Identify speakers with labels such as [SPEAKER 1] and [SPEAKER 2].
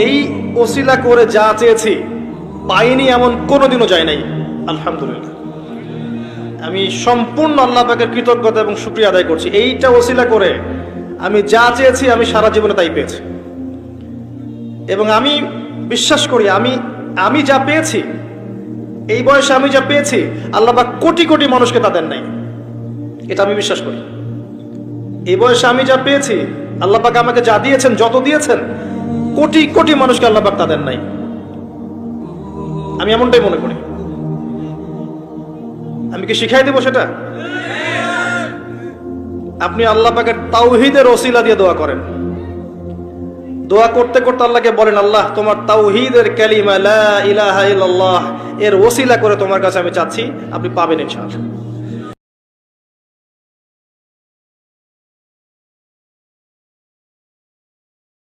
[SPEAKER 1] এই ওসিলা করে যা চেয়েছি পাইনি এমন কোনোদিনও যায় নাই, আলহামদুলিল্লাহ। আমি সম্পূর্ণ আল্লাহ পাকের কৃতজ্ঞতা এবং শুকরিয়া আদায় করছি। এইটা ওসিলা করে আমি যা চেয়েছি আমি সারা জীবনে তাই পেয়েছি। এবং আমি বিশ্বাস করি আমি যা পেয়েছি, এই বয়সে আমি যা পেয়েছি, আল্লাহ পাক কোটি কোটি মানুষকে তা দেন নাই, এটা আমি বিশ্বাস করি। এই বয়সে আমি যা পেয়েছি, আল্লাহ পাক আমাকে যা দিয়েছেন, যত দিয়েছেন, কোটি কোটি মানুষকে আল্লাহ পাক তা দেন নাই, আমি এমনটাই মনে করি। আমি কি শিখাই দেব সেটা? আপনি আল্লাহ পাকের তাওহীদের ওসিলা দিয়ে দোয়া করেন। দোয়া করতে করতে আল্লাহকে বলেন, আল্লাহ তোমার তাওহীদের কালিমা লা ইলাহা ইল্লাল্লাহ এর ওসিলা করে তোমার কাছে আমি চাচ্ছি, আপনি পাবেন ইনশাআল্লাহ।